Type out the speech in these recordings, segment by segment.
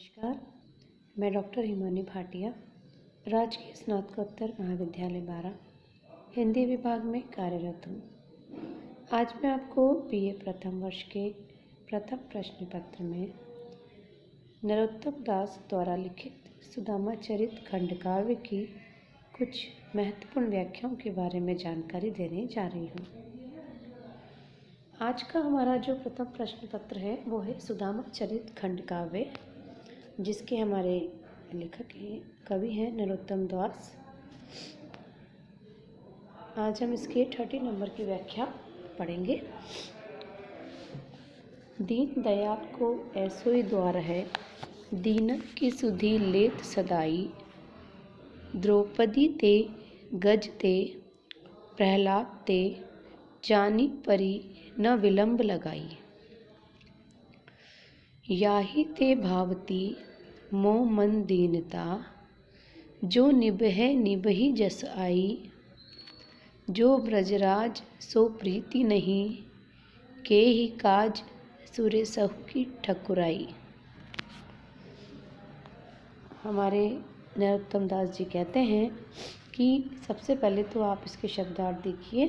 नमस्कार। मैं डॉक्टर हिमानी भाटिया, राजकीय स्नातकोत्तर महाविद्यालय बारा, हिंदी विभाग में कार्यरत हूँ। आज मैं आपको बीए प्रथम वर्ष के प्रथम प्रश्न पत्र में नरोत्तम दास द्वारा लिखित सुदामा चरित खंडकाव्य की कुछ महत्वपूर्ण व्याख्याओं के बारे में जानकारी देने जा रही हूँ। आज का हमारा जो प्रथम प्रश्न पत्र है वो है सुदामा चरित खंडकाव्य, जिसके हमारे लेखक हैं, कवि हैं नरोत्तम दास। आज हम इसके 30 नंबर की व्याख्या पढ़ेंगे। दीन दयाल को ऐसोई द्वार है, दीनन की सुधि लेत सदाई। द्रौपदी ते गज ते प्रहलाद ते, जानी परी न विलंब लगाई। याही ते भावती मोह मन दीनता, जो निभै निभहि जस आई। जो ब्रजराज सो प्रीति नहीं, के ही काज सुरे सहु की ठकुराई। हमारे नरोत्तम दास जी कहते हैं कि सबसे पहले तो आप इसके शब्दार्थ देखिए।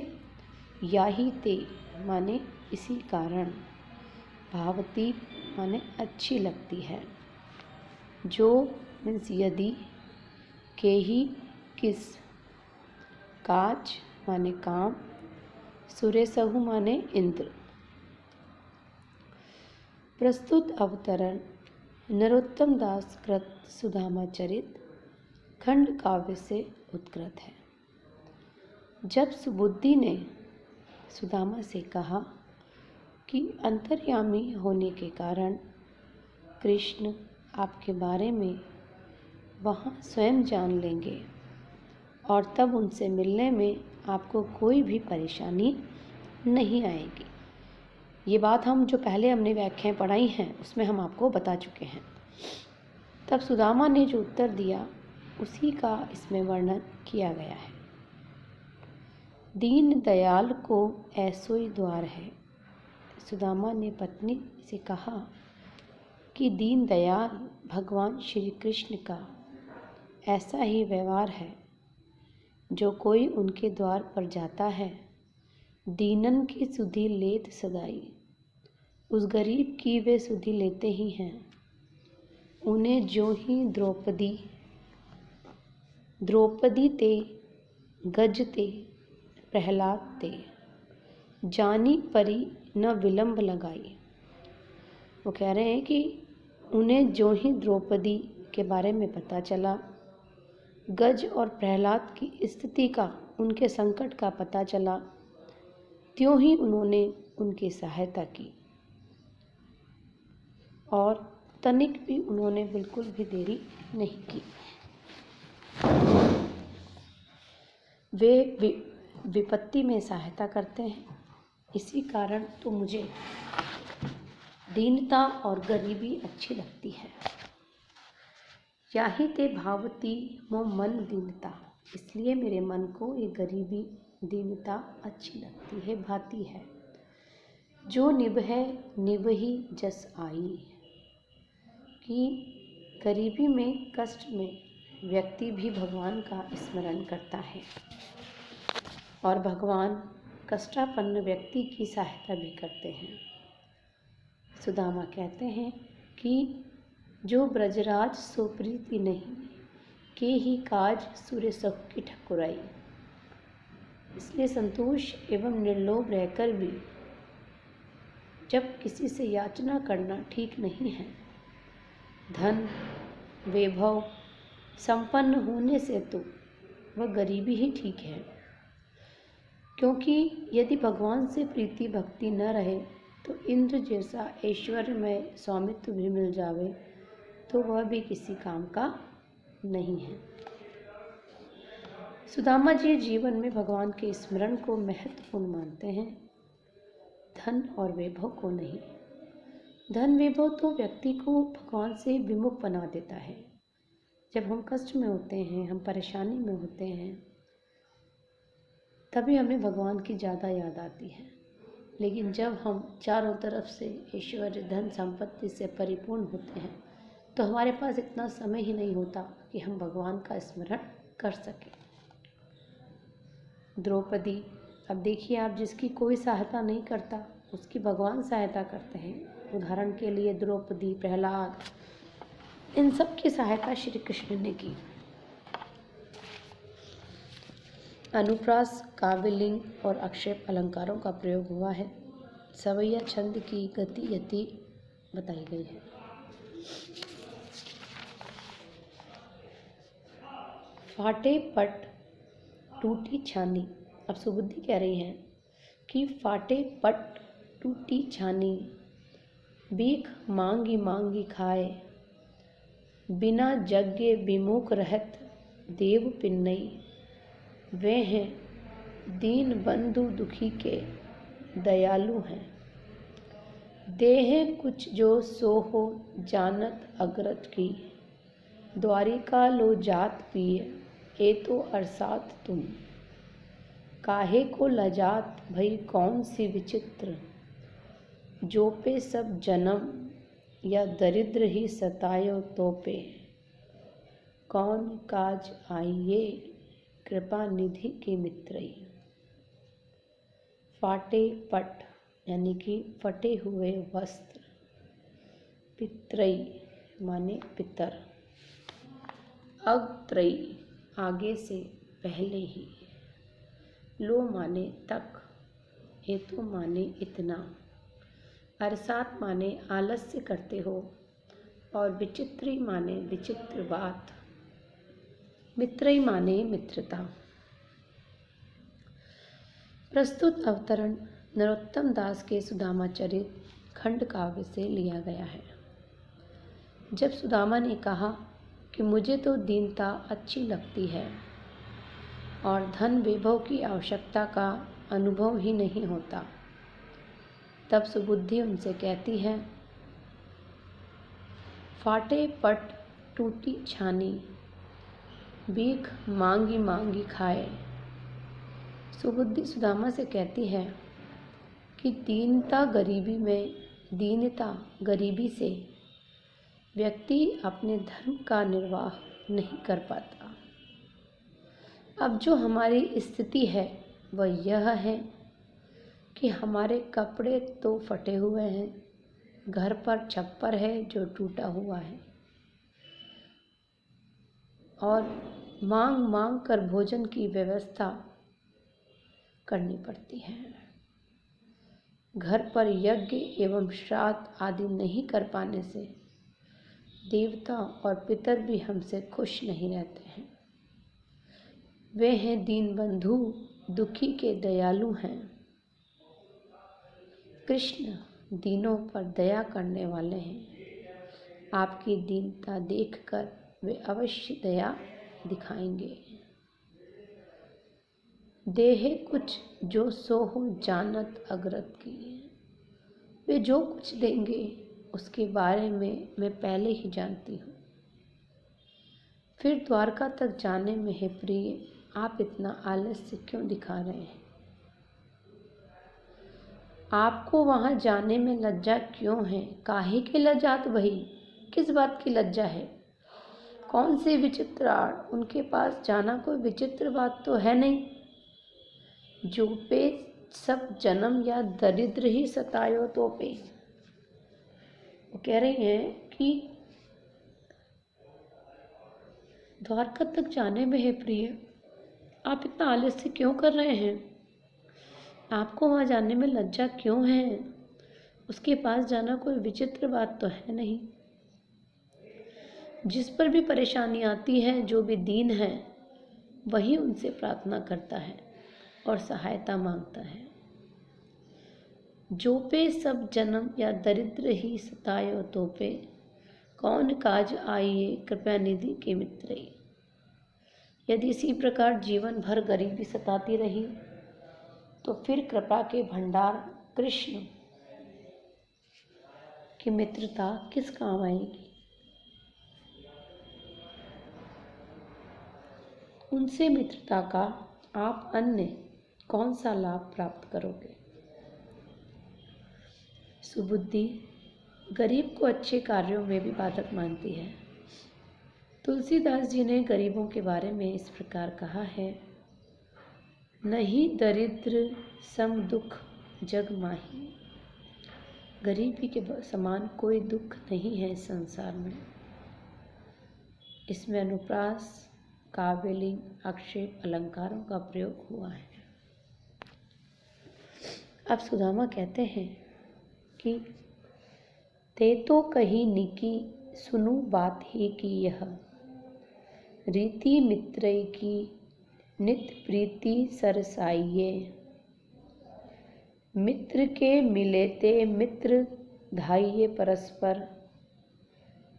याही ते माने इसी कारण, भावती माने अच्छी लगती है, जो मीन्स यदि, के ही किस, काज माने काम, सुरेसहु माने इंद्र। प्रस्तुत अवतरण नरोत्तम दास कृत सुदामा चरित खंड काव्य से उत्कृत है। जब सुबुद्धि ने सुदामा से कहा कि अंतर्यामी होने के कारण कृष्ण आपके बारे में वहाँ स्वयं जान लेंगे और तब उनसे मिलने में आपको कोई भी परेशानी नहीं आएगी। ये बात हम जो पहले हमने व्याख्याएं पढ़ाई हैं उसमें हम आपको बता चुके हैं। तब सुदामा ने जो उत्तर दिया उसी का इसमें वर्णन किया गया है। दीन दयाल को ऐसोई द्वार है। सुदामा ने पत्नी से कहा कि दीन दयाल भगवान श्री कृष्ण का ऐसा ही व्यवहार है, जो कोई उनके द्वार पर जाता है, दीनन की सुधि लेत सदाई, उस गरीब की वे सुधि लेते ही हैं। उन्हें जो ही द्रौपदी ते गज ते प्रहलाद ते, जानी परी न विलंब लगाई। वो कह रहे हैं कि उन्हें जो ही द्रौपदी के बारे में पता चला, गज और प्रहलाद की स्थिति का, उनके संकट का पता चला, त्यों ही उन्होंने उनकी सहायता की और तनिक भी उन्होंने बिल्कुल भी देरी नहीं की। वे विपत्ति में सहायता करते हैं, इसी कारण तो मुझे दीनता और गरीबी अच्छी लगती है। याही ते भावती मोह मन दीनता, इसलिए मेरे मन को ये गरीबी दीनता अच्छी लगती है, भाती है। जो निभै निभहि जस आई, कि गरीबी में, कष्ट में व्यक्ति भी भगवान का स्मरण करता है और भगवान कष्टापन्न व्यक्ति की सहायता भी करते हैं। सुदामा कहते हैं कि जो ब्रजराज सो प्रीति नहीं, के ही काज सुरे सहु की ठकुराई। इसलिए संतोष एवं निर्लोभ रहकर भी जब किसी से याचना करना ठीक नहीं है, धन वैभव संपन्न होने से तो वह गरीबी ही ठीक है। क्योंकि यदि भगवान से प्रीति भक्ति न रहे तो इंद्र जैसा ऐश्वर्यमय स्वामित्व भी मिल जावे तो वह भी किसी काम का नहीं है। सुदामा जी जीवन में भगवान के स्मरण को महत्वपूर्ण मानते हैं, धन और वैभव को नहीं। धन वैभव तो व्यक्ति को भगवान से विमुख बना देता है। जब हम कष्ट में होते हैं, हम परेशानी में होते हैं, तभी हमें भगवान की ज़्यादा याद आती है। लेकिन जब हम चारों तरफ से ऐश्वर्य धन संपत्ति से परिपूर्ण होते हैं तो हमारे पास इतना समय ही नहीं होता कि हम भगवान का स्मरण कर सकें। द्रौपदी, अब देखिए आप, जिसकी कोई सहायता नहीं करता उसकी भगवान सहायता करते हैं। उदाहरण के लिए द्रौपदी, प्रहलाद, इन सब की सहायता श्री कृष्ण ने की। अनुप्रास, काव्यलिंग और अक्षेप अलंकारों का प्रयोग हुआ है। सवैया छंद की गति यति बताई गई है। फाटे पट टूटी छानी। अब सुबुद्धि कह रही हैं कि फाटे पट टूटी छानी, भीख मांगी मांगी खाए, बिना यज्ञ विमुख रहत देव पिन्नई, वे हैं दीन बंधु दुखी के दयालु हैं, देह कुछ जो सो हो जानत अग्रत की, द्वारिका लो जात पिए ए तो अरसात तुम, काहे को लजात भई कौन सी विचित्र, जो पे सब जन्म या दरिद्र ही सतायो तो पे, कौन काज आइए कृपा निधि की मित्रई। फाटे पट यानी कि फटे हुए वस्त्र, पित्रई माने पितर, अग्त्रई आगे से पहले ही, लो माने तक, हेतु माने इतना, अरसात माने आलस्य करते हो, और विचित्री माने विचित्र बात, मित्रई माने मित्रता। प्रस्तुत अवतरण नरोत्तम दास के सुदामा चरित खंड काव्य से लिया गया है। जब सुदामा ने कहा कि मुझे तो दीनता अच्छी लगती है और धन वैभव की आवश्यकता का अनुभव ही नहीं होता, तब सुबुद्धि उनसे कहती है, फाटे पट टूटी छानी, भीख मांगी मांगी खाए। सुबुद्धि सुदामा से कहती है कि दीनता गरीबी से व्यक्ति अपने धर्म का निर्वाह नहीं कर पाता। अब जो हमारी स्थिति है वह यह है कि हमारे कपड़े तो फटे हुए हैं, घर पर छप्पर है जो टूटा हुआ है, और मांग मांग कर भोजन की व्यवस्था करनी पड़ती है। घर पर यज्ञ एवं श्राद्ध आदि नहीं कर पाने से देवता और पितर भी हमसे खुश नहीं रहते हैं। वे हैं दीन बंधु, दुखी के दयालु हैं। कृष्ण दीनों पर दया करने वाले हैं। आपकी दीनता देखकर वे अवश्य दया दिखाएंगे। देह कुछ जो सो हो जानत अग्रत की, वे जो कुछ देंगे उसके बारे में मैं पहले ही जानती हूँ। फिर द्वारका तक जाने में है प्रिय, आप इतना आलस्य क्यों दिखा रहे हैं? आपको वहाँ जाने में लज्जा क्यों है? काहे के लज्जात भई? किस बात की लज्जा है? कौन से विचित्र आड़? उनके पास जाना कोई विचित्र बात तो है नहीं। जो पे सब जन्म या दरिद्र ही सतायो तो पे। वो कह रही हैं कि द्वारका तक जाने में है प्रिय, आप इतना आलस्य क्यों कर रहे हैं? आपको वहाँ जाने में लज्जा क्यों है? उसके पास जाना कोई विचित्र बात तो है नहीं। जिस पर भी परेशानी आती है, जो भी दीन है, वही उनसे प्रार्थना करता है और सहायता मांगता है। जो पे सब जन्म या दरिद्र ही सतायो तो पे, कौन काज आइए कृपया निधि के मित्रई। यदि इसी प्रकार जीवन भर गरीबी सताती रही तो फिर कृपा के भंडार कृष्ण की मित्रता किस काम आएगी? उनसे मित्रता का आप अन्य कौन सा लाभ प्राप्त करोगे? सुबुद्धि, गरीब को अच्छे कार्यों में भी बाधक मानती है। तुलसीदास जी ने गरीबों के बारे में इस प्रकार कहा है, नहीं दरिद्र सम दुख जग माही। गरीबी के समान कोई दुख नहीं है इस संसार में। इसमें अनुप्रास, काव्यलिंग, आक्षेप, अलंकारों का प्रयोग हुआ है। अब सुदामा कहते हैं कि ते तो कही निकी सुनु बात ही की यह, रीति मित्रय की नित प्रीति सरसाइये। मित्र के मिले ते मित्र धाइये परस्पर,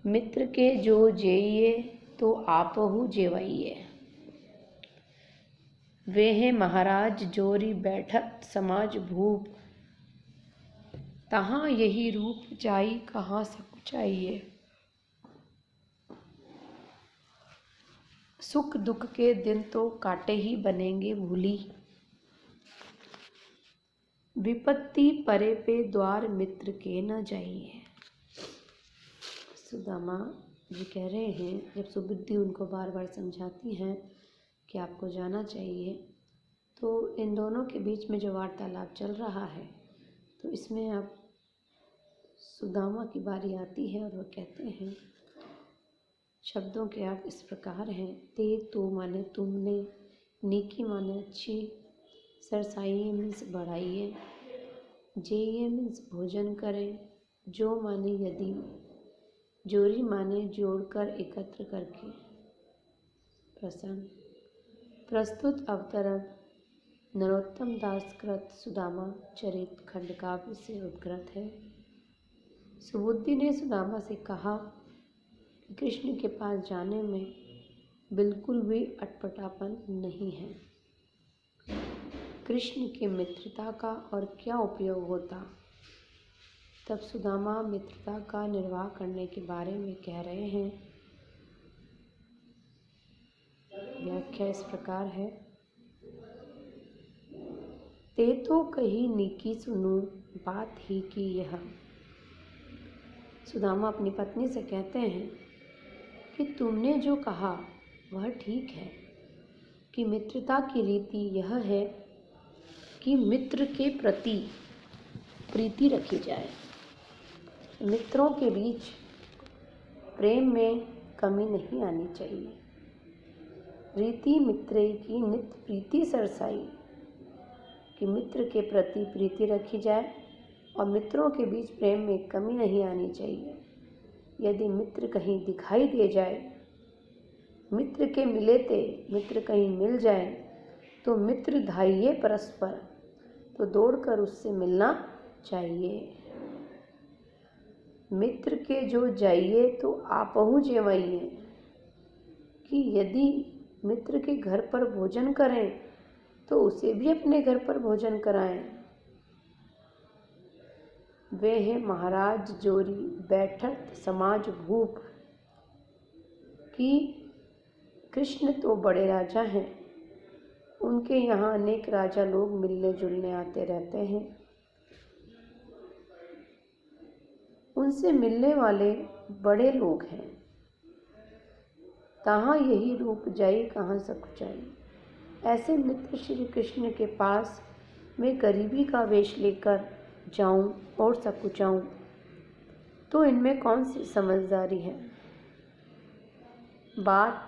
मित्र के जो जेइये तो आपहु जेवइये। वे हैं महाराज जोरी बैठत समाज भूप, तहाँ यही रूप जाई कहाँ सकुचाइये। सुख दुख के दिन तो काटे ही बनेंगे भूली, विपत्ति परे पे द्वार मित्र के न जाइए। सुदामा जी कह रहे हैं, जब सुबुद्धि उनको बार बार समझाती हैं कि आपको जाना चाहिए, तो इन दोनों के बीच में जो वार्तालाप चल रहा है, तो इसमें अब सुदामा की बारी आती है और वो कहते हैं, शब्दों के अर्थ इस प्रकार हैं। ते तो माने तुमने, नीकी माने अच्छी, सरसाइये मीन्स बढ़ाइए, जेइये मीन्स भोजन करें, जो माने यदि, जोरी माने जोड़कर एकत्र करके। प्रसंग प्रस्तुत अवतरण नरोत्तम दास कृत सुदामा चरित खंडकाव्य से उद्गृत है। सुबुद्धि ने सुदामा से कहा कि कृष्ण के पास जाने में बिल्कुल भी अटपटापन नहीं है। कृष्ण की मित्रता का और क्या उपयोग होता। तब सुदामा मित्रता का निर्वाह करने के बारे में कह रहे हैं। व्याख्या इस प्रकार है, ते तो कही नीकी सुनू बात ही की यह। सुदामा अपनी पत्नी से कहते हैं कि तुमने जो कहा वह ठीक है कि मित्रता की रीति यह है कि मित्र के प्रति प्रीति रखी जाए, मित्रों के बीच प्रेम में कमी नहीं आनी चाहिए। रीति मित्रे की नित प्रीति सरसाई, कि मित्र के प्रति प्रीति रखी जाए और मित्रों के बीच प्रेम में कमी नहीं आनी चाहिए। यदि मित्र कहीं दिखाई दे जाए, मित्र के मिले ते मित्र कहीं मिल जाए, तो मित्र धाइये परस्पर, तो दौड़कर उससे मिलना चाहिए। मित्र के जो जाइए तो आपहु जेवइये, कि यदि मित्र के घर पर भोजन करें तो उसे भी अपने घर पर भोजन कराएं। वे हैं महाराज जोरी बैठत समाज भूप, कि कृष्ण तो बड़े राजा हैं, उनके यहाँ अनेक राजा लोग मिलने जुलने आते रहते हैं। उनसे मिलने वाले बड़े लोग हैं, तहाँ यही रूप जाई कहाँ सकुचाई। ऐसे मित्र श्री कृष्ण के पास मैं गरीबी का वेश लेकर जाऊं और सकुचाऊं, तो इनमें कौन सी समझदारी है। बात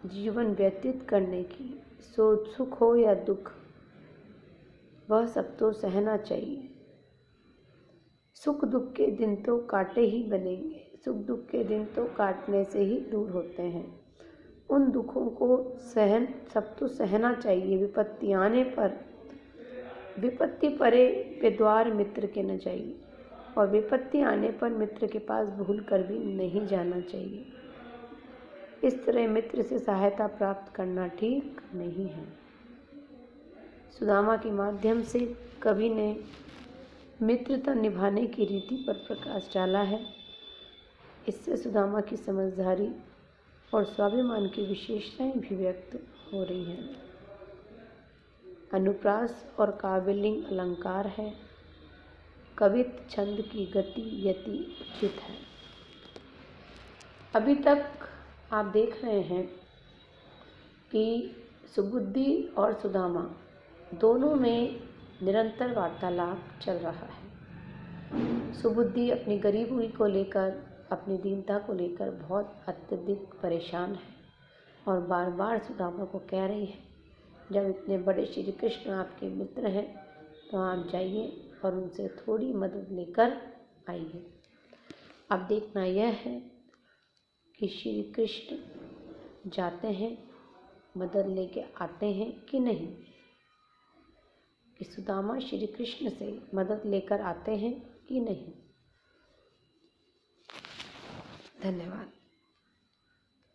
जीवन व्यतीत करने की, सो सुख हो या दुख, वह सब तो सहना चाहिए। सुख दुख के दिन तो काटे ही बनेंगे, सुख दुख के दिन तो काटने से ही दूर होते हैं। उन दुखों को सब तो सहना चाहिए। विपत्ति आने पर, विपत्ति परे पे द्वार मित्र के न जाइए, और विपत्ति आने पर मित्र के पास भूल कर भी नहीं जाना चाहिए। इस तरह मित्र से सहायता प्राप्त करना ठीक नहीं है। सुदामा के माध्यम से कवि ने मित्रता निभाने की रीति पर प्रकाश डाला है। इससे सुदामा की समझदारी और स्वाभिमान की विशेषताएं भी व्यक्त हो रही हैं। अनुप्रास और काव्यलिंग अलंकार है। कवित छंद की गति यति उचित है। अभी तक आप देख रहे हैं कि सुबुद्धि और सुदामा दोनों में निरंतर वार्तालाप चल रहा है। सुबुद्धि अपनी गरीबी को लेकर, अपनी दीनता को लेकर बहुत अत्यधिक परेशान है और बार बार सुदामा को कह रही है, जब इतने बड़े श्री कृष्ण आपके मित्र हैं तो आप जाइए और उनसे थोड़ी मदद लेकर आइए। अब देखना यह है कि श्री कृष्ण जाते हैं, मदद लेके आते हैं कि नहीं, कि सुदामा श्री कृष्ण से मदद लेकर आते हैं कि नहीं। धन्यवाद।